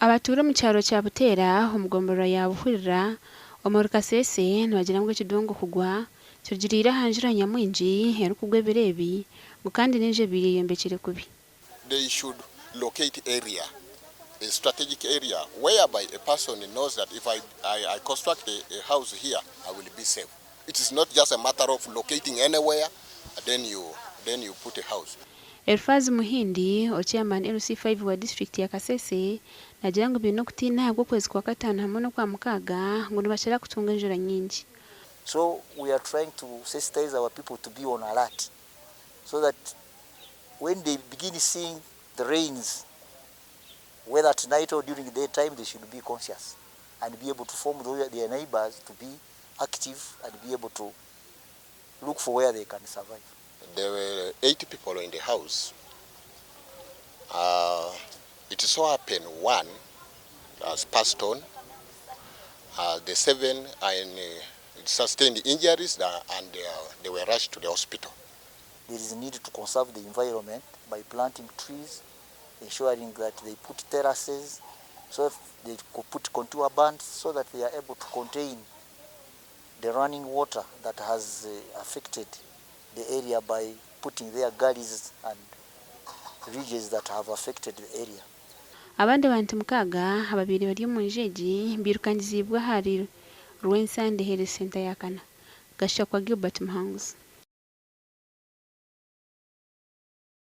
Abatuura mu kyaro kya Buteera omugombero yabuhurira omwe Kasese nibagira ngu ekidongo kugwa kigiriire aha njura nyamwingi erikugwa ebiro ebi ngu kandi n'enju ebiyombekire kubi. They should locate area, a strategic area whereby a person knows that if I construct a house here, I will be safe. It is not just a matter of locating anywhere and then you put a house. Elfazi Muhindi o chairman LC5 wa district ya Kasese nagira ngu bino kutina bwo kwezi kwa gatanu hamwe no kwa mukaga ngo nibashira kutunga enjura nyingi. So we are trying to sensitize our people to be on alert so that when they begin seeing the rains, whether at night or during the daytime, they should be conscious and be able to form their neighbors to be active and be able to look for where they can survive. There were 80 people in the house. It so happened one has passed on. The 7 sustained injuries and they were rushed to the hospital. There is a need to conserve the environment by planting trees, ensuring that they put terraces, so they could put contour bands so that they are able to contain the running water that has affected the area by putting their gullies and ridges that have affected the area. Abandi bantu mukaga ababiri bari mu njeji mbirukangizibwa hari Rwensande Health Center yakana gashya kwa Gilbert Muhanguzi.